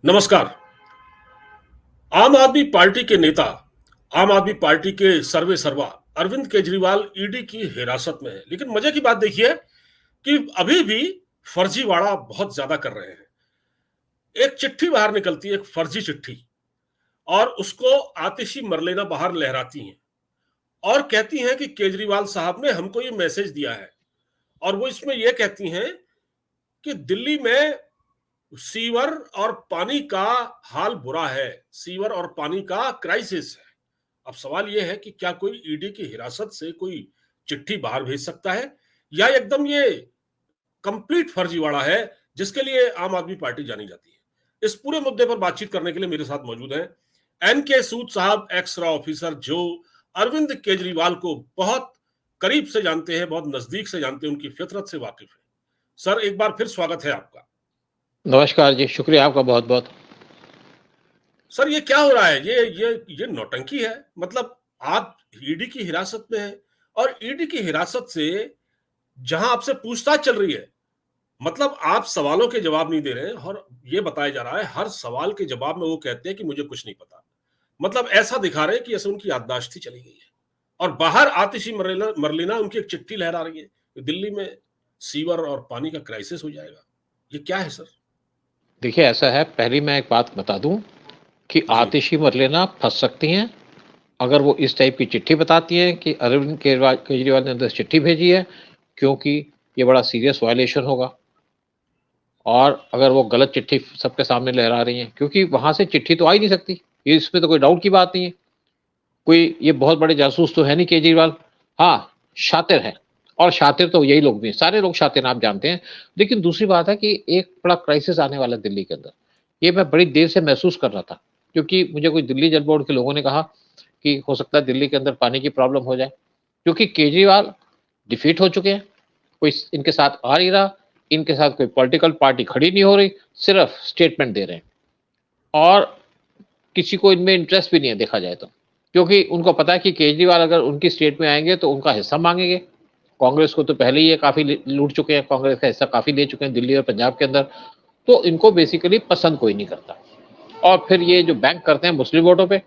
नमस्कार। आम आदमी पार्टी के नेता, आम आदमी पार्टी के सर्वे सर्वा अरविंद केजरीवाल ईडी की हिरासत में है। लेकिन मजे की बात देखिए कि अभी भी फर्जीवाड़ा बहुत ज्यादा कर रहे हैं। एक चिट्ठी बाहर निकलती है, एक फर्जी चिट्ठी, और उसको आतिशी मरलेना बाहर लहराती हैं और कहती हैं कि केजरीवाल साहब ने हमको ये मैसेज दिया है। और वो इसमें यह कहती हैं कि दिल्ली में सीवर और पानी का हाल बुरा है, सीवर और पानी का क्राइसिस है। अब सवाल यह है कि क्या कोई ईडी की हिरासत से कोई चिट्ठी बाहर भेज सकता है, या एकदम ये कंप्लीट फर्जीवाड़ा है जिसके लिए आम आदमी पार्टी जानी जाती है। इस पूरे मुद्दे पर बातचीत करने के लिए मेरे साथ मौजूद हैं एन के सूद साहब, एक्स रॉ ऑफिसर, जो अरविंद केजरीवाल को बहुत करीब से जानते हैं, बहुत नजदीक से जानते हैं, उनकी फितरत से वाकिफ है। सर, एक बार फिर स्वागत है आपका। नमस्कार जी, शुक्रिया आपका बहुत बहुत। सर, ये क्या हो रहा है? ये नौटंकी है। मतलब आप ईडी की हिरासत में हैं और ईडी की हिरासत से जहां आपसे पूछताछ चल रही है, मतलब आप सवालों के जवाब नहीं दे रहे हैं, और ये बताया जा रहा है हर सवाल के जवाब में वो कहते हैं कि मुझे कुछ नहीं पता। मतलब ऐसा दिखा रहे हैं कि ऐसे उनकी याददाश्त ही चली गई है। और बाहर आतिशी मरलेना मरलेना उनकी एक चिट्ठी लहरा रही है कि दिल्ली में सीवर और पानी का क्राइसिस हो जाएगा। ये क्या है सर? देखिए, ऐसा है, पहली मैं एक बात बता दूं कि जी। आतिशी मरलेना फंस सकती हैं अगर वो इस टाइप की चिट्ठी बताती हैं कि अरविंद केजरीवाल ने अंदर चिट्ठी भेजी है, क्योंकि ये बड़ा सीरियस वायलेशन होगा। और अगर वो गलत चिट्ठी सबके सामने लहरा रही हैं, क्योंकि वहां से चिट्ठी तो आ ही नहीं सकती, ये इसमें तो कोई डाउट की बात नहीं है। कोई ये बहुत बड़े जासूस तो है नहीं केजरीवाल। हाँ, शातिर है, और शातिर तो यही लोग भी हैं, सारे लोग शातिर आप जानते हैं। लेकिन दूसरी बात है कि एक बड़ा क्राइसिस आने वाला है दिल्ली के अंदर, ये मैं बड़ी देर से महसूस कर रहा था, क्योंकि मुझे कोई दिल्ली जल बोर्ड के लोगों ने कहा कि हो सकता है दिल्ली के अंदर पानी की प्रॉब्लम हो जाए, क्योंकि केजरीवाल डिफीट हो चुके हैं, कोई इनके साथ आ नहीं रहा, इनके साथ कोई पॉलिटिकल पार्टी खड़ी नहीं हो रही, सिर्फ स्टेटमेंट दे रहे हैं। और किसी को इनमें इंटरेस्ट भी नहीं है देखा जाए तो, क्योंकि उनको पता है कि केजरीवाल अगर उनकी स्टेट में आएंगे तो उनका हिस्सा मांगेंगे। कांग्रेस को तो पहले ही ये काफी लूट चुके हैं, कांग्रेस का हिस्सा काफी ले चुके हैं दिल्ली और पंजाब के अंदर। तो इनको बेसिकली पसंद कोई नहीं करता। और फिर ये जो बैंक करते हैं मुस्लिम वोटों पे,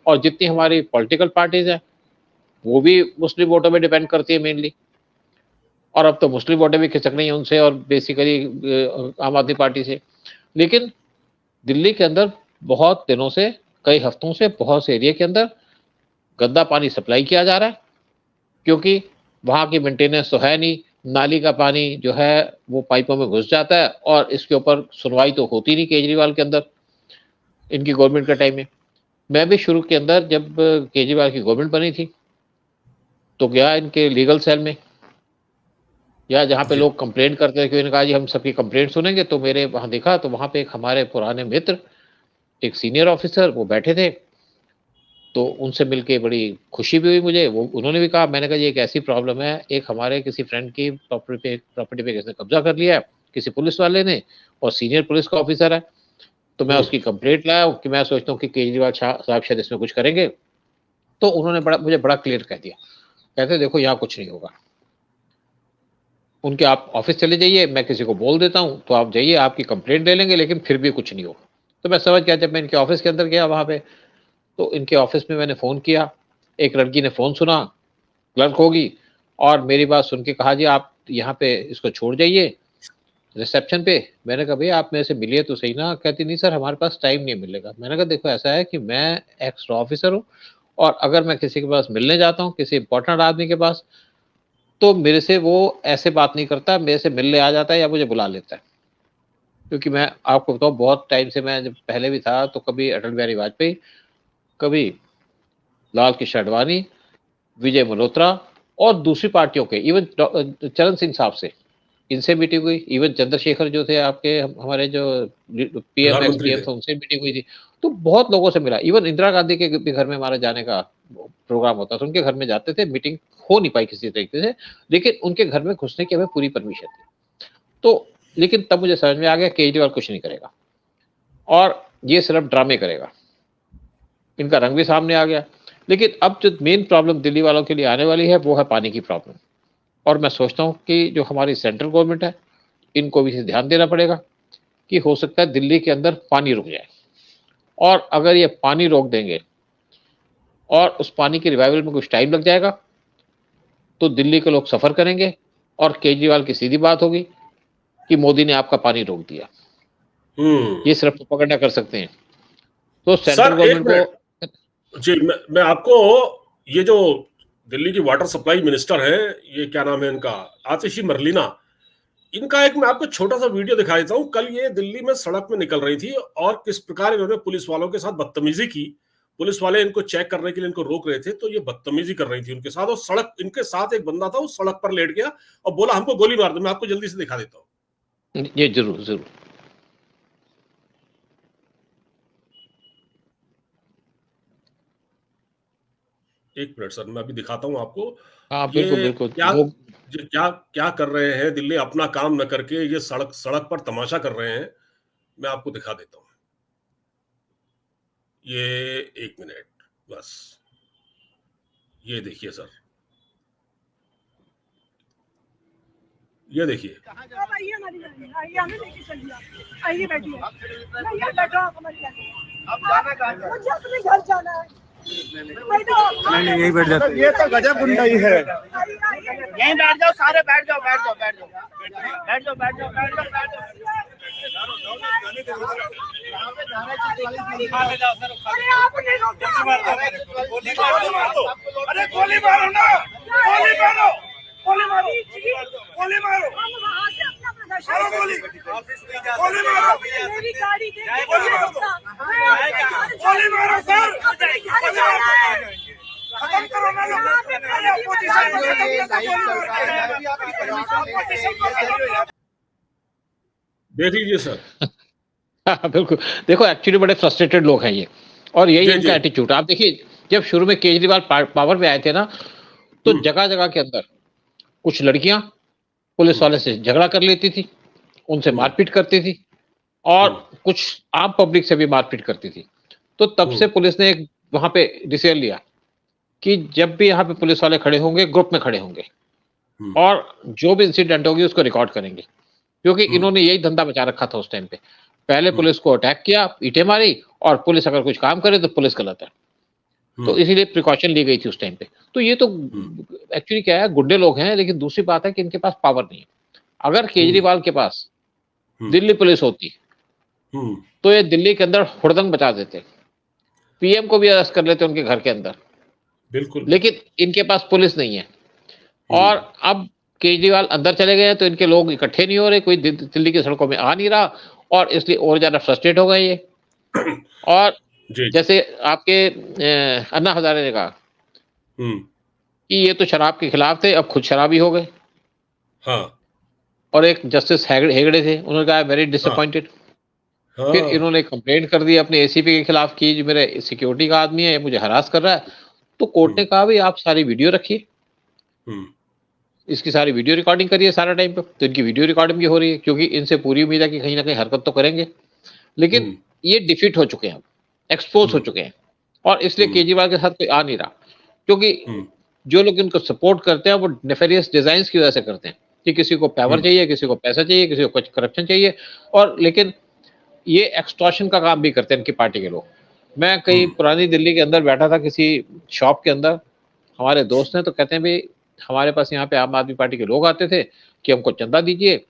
और जितनी हमारी पॉलिटिकल पार्टीज हैं वो भी मुस्लिम वोटों पे डिपेंड करती है मेनली। और अब तो मुस्लिम वोटें भी खिसक रही हैं उनसे, और बेसिकली आम आदमी पार्टी से। लेकिन दिल्ली के अंदर बहुत दिनों से, कई हफ्तों से बहुत से एरिया के अंदर गंदा पानी सप्लाई किया जा रहा है, क्योंकि वहाँ की मेंटेनेंस तो है नहीं। नाली का पानी जो है वो पाइपों में घुस जाता है, और इसके ऊपर सुनवाई तो होती नहीं केजरीवाल के अंदर, इनकी गवर्नमेंट के टाइम में। मैं भी शुरू के अंदर जब केजरीवाल की गवर्नमेंट बनी थी तो गया इनके लीगल सेल में, या जहाँ पे जी। लोग कंप्लेंट करते थे कि इन्होंने कहा जी हम सबकी कंप्लेंट सुनेंगे, तो मेरे वहाँ देखा तो वहाँ पे एक हमारे पुराने मित्र, एक सीनियर ऑफिसर वो बैठे थे। तो उनसे मिलके बड़ी खुशी भी हुई मुझे। वो उन्होंने भी कहा, मैंने कहा ये एक ऐसी प्रॉब्लम है, एक हमारे किसी फ्रेंड की प्रॉपर्टी पे किसी ने कब्जा कर लिया है, किसी पुलिस वाले ने, और सीनियर पुलिस का ऑफिसर है। तो मैं उसकी कंप्लेंट लाया कि मैं सोचता हूँ कि केजरीवाल साहब शायद इसमें कुछ करेंगे। तो उन्होंने मुझे बड़ा क्लियर कह दिया, कहते देखो यहाँ कुछ नहीं होगा, उनके आप ऑफिस चले जाइए, मैं किसी को बोल देता हूँ, तो आप जाइए, आपकी कंप्लेंट ले लेंगे, लेकिन फिर भी कुछ नहीं होगा। तो मैं समझ गया। जब मैं इनके ऑफिस के अंदर गया वहाँ पे, तो इनके ऑफिस में मैंने फ़ोन किया, एक लड़की ने फ़ोन सुना, क्लर्क होगी, और मेरी बात सुन के कहा जी आप यहाँ पे इसको छोड़ जाइए रिसेप्शन पे। मैंने कहा भैया आप मेरे से मिलिए तो सही ना। कहती नहीं सर, हमारे पास टाइम नहीं मिलेगा। मैंने कहा देखो ऐसा है कि मैं एक्स ऑफिसर हूँ, और अगर मैं किसी के पास मिलने जाता हूँ, किसी इंपॉर्टेंट आदमी के पास, तो मेरे से वो ऐसे बात नहीं करता, मेरे से मिलने आ जाता है या मुझे बुला लेता है। क्योंकि मैं आपको बताऊँ, बहुत टाइम से मैं जब पहले भी था तो कभी अटल बिहारी वाजपेयी, कभी लाल कृष्ण आडवाणी, विजय मल्होत्रा, और दूसरी पार्टियों के, इवन चरण सिंह साहब से इनसे मीटिंग हुई। इवन चंद्रशेखर जो थे आपके, हमारे जो पीएम एक्स प्रधानमंत्री पीएम थे। थे, उनसे मीटिंग हुई थी। तो बहुत लोगों से मिला। इवन इंदिरा गांधी के भी घर में हमारे जाने का प्रोग्राम होता था, उनके घर में जाते थे, मीटिंग हो नहीं पाई किसी तरीके से, लेकिन उनके घर में घुसने की हमें पूरी परमिशन थी। तो लेकिन तब मुझे समझ में आ गया केजरीवाल कुछ नहीं करेगा, और ये सिर्फ ड्रामे करेगा, इनका रंग भी सामने आ गया। लेकिन अब जो मेन प्रॉब्लम दिल्ली वालों के लिए आने वाली है वो है पानी की प्रॉब्लम। और मैं सोचता हूँ कि जो हमारी सेंट्रल गवर्नमेंट है, इनको भी इसे ध्यान देना पड़ेगा कि हो सकता है दिल्ली के अंदर पानी रुक जाए, और अगर ये पानी रोक देंगे और उस पानी के रिवाइवल में कुछ टाइम लग जाएगा तो दिल्ली के लोग सफ़र करेंगे और केजरीवाल की सीधी बात होगी कि मोदी ने आपका पानी रोक दिया। ये सिर्फ प्रोपेगेंडा कर सकते हैं। तो सेंट्रल गवर्नमेंट को जी, मैं आपको ये जो दिल्ली की वाटर सप्लाई मिनिस्टर है, ये क्या नाम है इनका, आतिशी मरलीना, इनका एक मैं आपको छोटा सा वीडियो दिखा देता हूँ। कल ये दिल्ली में सड़क में निकल रही थी और किस प्रकार इन्होंने पुलिस वालों के साथ बदतमीजी की। पुलिस वाले इनको चेक करने के लिए इनको रोक रहे थे, तो ये बदतमीजी कर रही थी उनके साथ, और सड़क, इनके साथ एक बंदा था, वो सड़क पर लेट गया और बोला हमको गोली मार दो। मैं आपको जल्दी से दिखा देता हूँ। ये जरूर जरूर। एक मिनट सर, मैं अभी दिखाता हूँ आपको। हाँ बिल्कुल ये बिल्कुल। क्या क्या क्या कर रहे हैं दिल्ली, अपना काम न करके ये सड़क सड़क पर तमाशा कर रहे हैं। मैं आपको दिखा देता हूँ। ये एक मिनट बस, ये देखिए सर, ये देखिए। आइए हमारी गाड़ी, आइए हमें लेके चलिए, आइए बैठिए, नहीं बैठो आप हमारी गाड़ी। अब जाना कहाँ है? मुझे अपने घर जाना है। नहीं यही बैठ जाते। ये तो गजब गुंडाई है। यहीं बैठ जाओ, सारे बैठ जाओ, बैठ जाओ, बैठ जाओ, बैठ जाओ, बैठ जाओ, बैठ जाओ, बैठ जाओ। अरे आपने गोली मारो, अरे गोली मारो ना, गोली मारो, गोली मारो, गोली मारो, हम वहाँ से अपना प्रदर्शन, गोली मारो, मेरी गाड़ी दे, गोली मारो सर, खत्म करो ना लोग, देख लीजिए सर। बिल्कुल। देखो एक्चुअली बड़े फ्रस्ट्रेटेड लोग हैं ये, और यही इनका एटीट्यूड। आप देखिए जब शुरू में केजरीवाल पावर पे आए थे ना, तो जगह जगह के अंदर कुछ लड़कियां पुलिस वाले से झगड़ा कर लेती थी, उनसे मारपीट करती थी, और कुछ आम पब्लिक से भी मारपीट करती थी। तो तब से पुलिस ने एक वहां पे डिसीजन लिया कि जब भी यहाँ पे पुलिस वाले खड़े होंगे, ग्रुप में खड़े होंगे, और जो भी इंसिडेंट होगी उसको रिकॉर्ड करेंगे, क्योंकि इन्होंने यही धंधा बचा रखा था उस टाइम पे। पहले पुलिस को अटैक किया, ईंटें मारी, और पुलिस अगर कुछ काम करे तो पुलिस गलत है, तो इसीलिए प्रिकॉशन ली गई थी उस टाइम पे। तो ये तो एक्चुअली क्या है, गुंडे लोग हैं, लेकिन दूसरी बात है कि इनके पास पावर नहीं है। अगर केजरीवाल के पास दिल्ली पुलिस होती तो ये दिल्ली के अंदर हुड़दंग बचा देते, पीएम को भी अरेस्ट कर लेते उनके घर के अंदर। बिल्कुल। लेकिन इनके पास पुलिस नहीं है, और अब केजरीवाल अंदर चले गए तो इनके लोग इकट्ठे नहीं हो रहे, कोई दिल्ली की सड़कों में आ नहीं रहा, और इसलिए और ज्यादा फ्रस्ट्रेट हो गए ये। और जैसे आपके अन्ना हजारे ने कहा कि ये तो शराब के खिलाफ थे, अब खुद शराबी हो गए। हाँ। और एक जस्टिस हेगड़े थे, उन्होंने कहा वेरी डिसअपॉइंटेड। फिर इन्होंने कंप्लेंट कर दी अपने एसीपी के खिलाफ कि जो मेरे सिक्योरिटी का आदमी है, मुझे हरास कर रहा है। तो कोर्ट ने कहा भाई आप सारी वीडियो रखिए, इसकी सारी वीडियो रिकॉर्डिंग करिए सारा टाइम पे। तो इनकी वीडियो रिकॉर्डिंग भी हो रही है, क्योंकि इनसे पूरी उम्मीद है कि कहीं ना कहीं हरकत तो करेंगे। लेकिन ये डिफीट हो चुके हैं, एक्सपोज हो चुके हैं, और इसलिए केजरीवाल के साथ कोई आ नहीं रहा, क्योंकि जो लोग इनको सपोर्ट करते हैं वो नेफेरियस डिजाइन की वजह से करते हैं कि किसी को पावर चाहिए, किसी को पैसा चाहिए, किसी को कुछ करप्शन चाहिए, और लेकिन ये एक्सटॉर्शन का काम भी करते हैं इनकी पार्टी के लोग। मैं कहीं पुरानी दिल्ली के अंदर बैठा था किसी शॉप के अंदर, हमारे दोस्त हैं, तो कहते हैं भाई हमारे पास यहाँ पे आम आदमी पार्टी के लोग आते थे कि हमको चंदा दीजिए,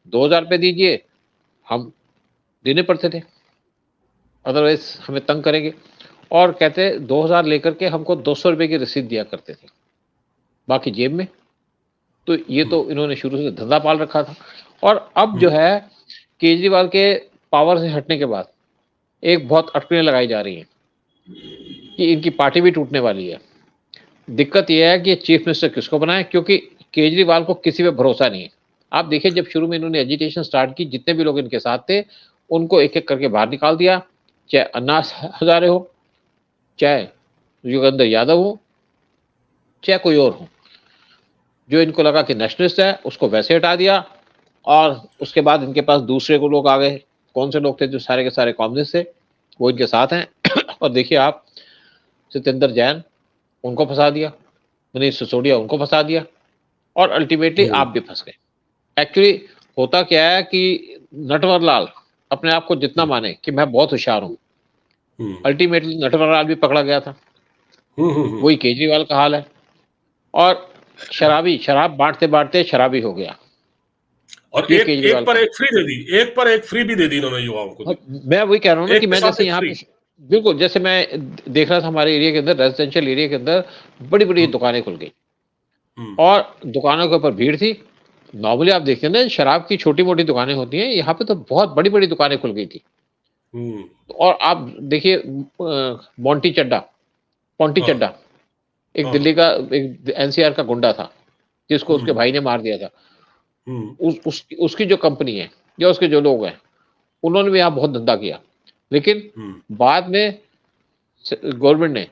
2000 रुपये दीजिए, हम देने पड़ते थे, अदरवाइज हमें तंग करेंगे। और कहते 2000 लेकर के हमको 200 रुपये की रसीद दिया करते थे, बाकी जेब में। तो ये तो इन्होंने शुरू से धंधा पाल रखा था। और अब जो है केजरीवाल के पावर से हटने के बाद एक बहुत अटकलें लगाई जा रही हैं कि इनकी पार्टी भी टूटने वाली है। दिक्कत यह है कि चीफ मिनिस्टर किसको बनाए, क्योंकि केजरीवाल को किसी पे भरोसा नहीं है। आप देखिए जब शुरू में इन्होंने एजिटेशन स्टार्ट की, जितने भी लोग इनके साथ थे उनको एक एक करके बाहर निकाल दिया, चाहे अन्ना हजारे हो, चाहे योगेंद्र यादव हो, चाहे कोई और हो। जो इनको लगा कि नेशनलिस्ट है उसको वैसे हटा दिया, और उसके बाद इनके पास दूसरे को लोग आ गए। कौन से लोग थे जो सारे के सारे कम्युनिस्ट थे, वो इनके साथ हैं। और देखिए आप, सत्येंद्र जैन उनको फंसा दिया, मनीष सिसोदिया उनको फंसा दिया, और अल्टीमेटली आप भी फंस गए। एक्चुअली होता क्या है कि नटवर लाल अपने आप को जितना माने कि मैं बहुत होशियार हूं, अल्टीमेटली नटवरलाल भी पकड़ा गया था, वही केजरीवाल का हाल है। और शराबी शराब बांटते बांटते शराबी हो गया, और ये एक केजरीवाल पर का। एक फ्री दे दी, एक पर एक फ्री भी दे दी इन्होंने युवाओं को भी। मैं वही कह रहा हूँ ना एक कि के मैं साथ जैसे एक यहाँ फ्री। पे बिल्कुल, जैसे मैं देख रहा था हमारे एरिया के अंदर, रेजिडेंशियल एरिया के अंदर बड़ी बड़ी दुकानें खुल गई और दुकानों के ऊपर भीड़ थी। नॉर्मली आप देखते हैं ना, शराब की छोटी मोटी दुकानें होती हैं, यहाँ पे तो बहुत बड़ी बड़ी दुकानें खुल गई थी। और आप देखिए मोंटी चड्डा, पोंटी हाँ, चड्डा, एक हाँ, दिल्ली का एक एनसीआर का गुंडा था जिसको उसके भाई ने मार दिया था। उसकी जो कंपनी है या उसके जो लोग हैं, उन्होंने भी यहाँ बहुत धंधा किया, लेकिन बाद में गवर्नमेंट ने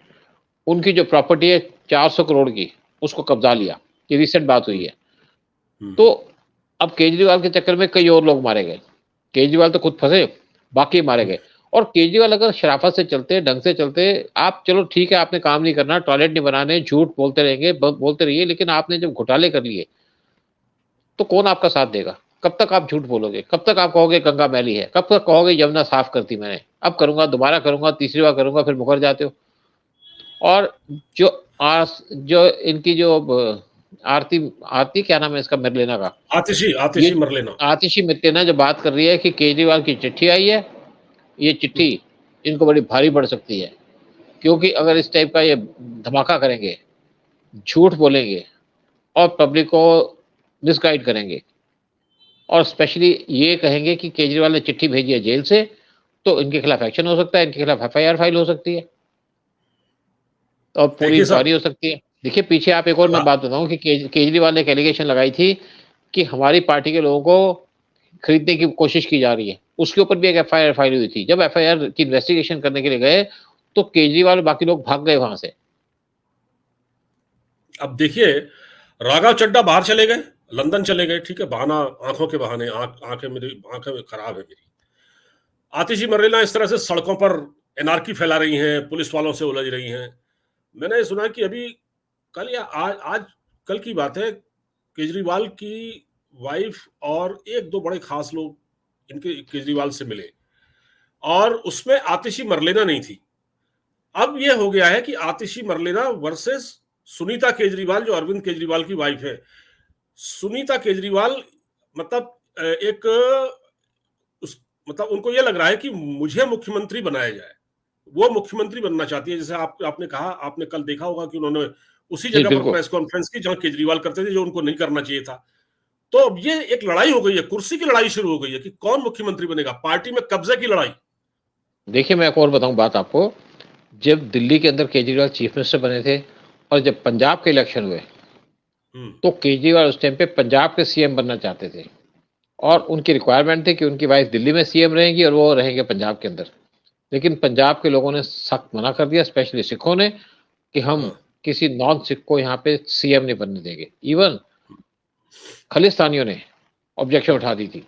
उनकी जो प्रॉपर्टी है 400 करोड़ की, उसको कब्जा लिया। ये रिसेंट बात हुई है। तो अब केजरीवाल के चक्कर में कई और लोग मारे गए। केजरीवाल तो खुद फंसे, बाकी मारे गए। और केजरीवाल अगर शराफत से चलते, ढंग से चलते, आप चलो ठीक है, आपने काम नहीं करना, टॉयलेट नहीं बनाने, झूठ बोलते रहेंगे, बोलते रहिए, लेकिन आपने जब घोटाले कर लिए तो कौन आपका साथ देगा? कब तक आप झूठ बोलोगे? कब तक आप कहोगे गंगा मैली है? कब तक कहोगे यमुना साफ करती मैंने, अब करूंगा, दोबारा करूंगा, तीसरी बार करूंगा, फिर मुकर जाते हो। और जो इनकी जो आरती आरती क्या नाम है इसका, मरलेना का, आतिशी मरलेना, आतिशी मरलेना जो बात कर रही है कि केजरीवाल की चिट्ठी आई है, ये चिट्ठी इनको बड़ी भारी पड़ सकती है, क्योंकि अगर इस टाइप का ये धमाका करेंगे, झूठ बोलेंगे और पब्लिक को मिसगाइड करेंगे और स्पेशली ये कहेंगे कि केजरीवाल ने चिट्ठी भेजी है जेल से, तो इनके खिलाफ एक्शन हो सकता है, इनके खिलाफ एफआईआर फाइल हो सकती है और पूरी इंक्वायरी हो सकती है। देखिए पीछे आप एक और मैं बात बताऊं कि केजरीवाल ने एक एलिगेशन लगाई थी कि हमारी पार्टी के लोगों को खरीदने की कोशिश की जा रही है, उसके ऊपर भी एक एफआईआर फाइल हुई थी। जब एफआईआर की इन्वेस्टिगेशन करने के लिए गए तो केजरीवाल और बाकी लोग भाग गए वहां से। अब देखिए, राघव चड्डा बाहर चले गए, लंदन चले गए, ठीक है, बहाना, आंखों के बहाने, आंखें खराब है मेरी। आतिशी मरलेना इस तरह से सड़कों पर एनार्की फैला रही हैं, पुलिस वालों से उलझ रही हैं। मैंने सुना कि अभी कल या आज कल की बात है, केजरीवाल की वाइफ और एक दो बड़े खास लोग इनके केजरीवाल से मिले और उसमें आतिशी मरलेना नहीं थी। अब यह हो गया है कि आतिशी मरलेना वर्सेस सुनीता केजरीवाल, जो अरविंद केजरीवाल की वाइफ है। सुनीता केजरीवाल मतलब एक मतलब उनको यह लग रहा है कि मुझे मुख्यमंत्री बनाया जाए, वो मुख्यमंत्री बनना चाहती है। जैसे आपने कहा, आपने कल देखा होगा कि उन्होंने उसी जगह पर प्रेस कॉन्फ्रेंस की जहां केजरीवाल करते थे, जो उनको नहीं करना चाहिए था। तो अब ये एक लड़ाई हो गई है, कुर्सी की लड़ाई शुरू हो गई है कि कौन मुख्यमंत्री बनेगा, पार्टी में कब्जे की लड़ाई। देखिए मैं एक और बताऊं बात आपको, जब दिल्ली के अंदर केजरीवाल चीफ मिनिस्टर बने थे और जब पंजाब के इलेक्शन हुए तो केजरीवाल उस टाइम पे पंजाब के सीएम बनना चाहते थे और उनकी रिक्वायरमेंट थी कि उनकी वाइफ दिल्ली में सीएम रहेंगी और वो रहेंगे पंजाब के अंदर। लेकिन पंजाब के लोगों ने सख्त मना कर दिया, स्पेशली सिखों ने, कि हम किसी नॉन सिख को यहाँ पे सीएम नहीं बनने देंगे। इवन खालिस्तानियों ने ऑब्जेक्शन उठा दी थी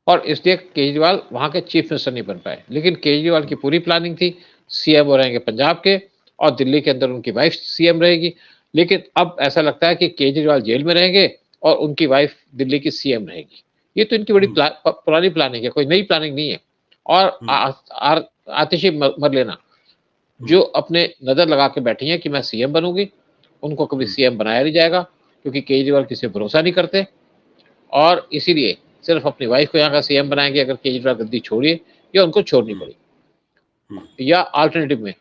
और इसलिए केजरीवाल वहां के चीफ मिनिस्टर नहीं बन पाए। लेकिन केजरीवाल की पूरी प्लानिंग थी, सीएम वो रहेंगे पंजाब के और दिल्ली के अंदर उनकी वाइफ सीएम रहेगी। लेकिन अब ऐसा लगता है कि केजरीवाल जेल में रहेंगे और उनकी वाइफ दिल्ली की सीएम रहेगी। ये तो इनकी बड़ी पुरानी प्लानिंग है, कोई नई प्लानिंग नहीं है। और आतिशी मरलेना जो अपने नजर लगा के बैठी हैं कि मैं सीएम बनूंगी, उनको कभी सीएम बनाया नहीं जाएगा, क्योंकि केजरीवाल किसी पर भरोसा नहीं करते और इसीलिए सिर्फ अपनी वाइफ को यहाँ का सीएम बनाएंगे अगर केजरीवाल गद्दी छोड़िए या उनको छोड़नी पड़ी। या अल्टरनेटिव में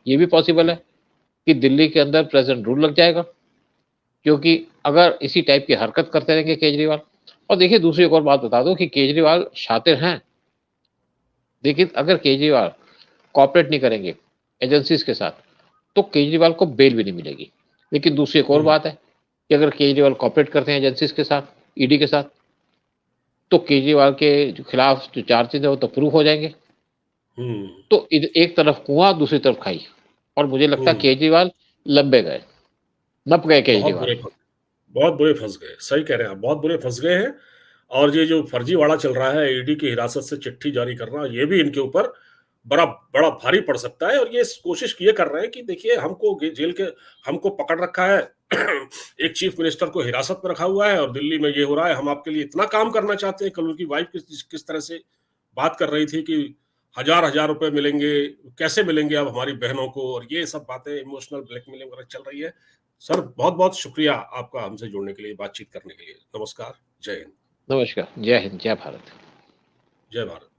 ये भी पॉसिबल है कि दिल्ली के अंदर प्रेसिडेंट रूल लग जाएगा, क्योंकि अगर इसी टाइप की हरकत करते रहेंगे केजरीवाल। और देखिए दूसरी एक और बात बता दो कि केजरीवाल शातिर हैं, लेकिन अगर केजरीवाल कॉपरेट नहीं करेंगे एजेंसीज के साथ तो केजरीवाल को बेल भी नहीं मिलेगी। लेकिन दूसरी एक और बात है कि अगर केजरीवाल कॉपरेट करते हैं एजेंसीज के साथ, ईडी के साथ, तो केजरीवाल के खिलाफ जो चार्जेस है वो तो प्रूफ हो जाएंगे। तो एक तरफ कुआं दूसरी तरफ खाई, और मुझे लगता है केजरीवाल लंबे गए, नप गए केजरीवाल, बहुत बुरे फंस गए। सही कह रहे हैं आप, बहुत बुरे फंस गए हैं। और ये जो फर्जीवाड़ा चल रहा है, ईडी की हिरासत से चिट्ठी जारी करना, ये भी इनके ऊपर बड़ा बड़ा भारी पड़ सकता है। और ये कोशिश ये कर रहे हैं कि देखिए हमको जेल के, हमको पकड़ रखा है, एक चीफ मिनिस्टर को हिरासत में रखा हुआ है और दिल्ली में ये हो रहा है, हम आपके लिए इतना काम करना चाहते हैं। कल उनकी वाइफ किस तरह से बात कर रही थी कि हजार रुपए मिलेंगे, कैसे मिलेंगे अब हमारी बहनों को, और ये सब बातें इमोशनल ब्लैकमेलिंग वगैरह चल रही है। सर बहुत बहुत शुक्रिया आपका हमसे जुड़ने के लिए, बातचीत करने के लिए। नमस्कार, जय हिंद। नमस्कार, जय हिंद, जय भारत। जय भारत।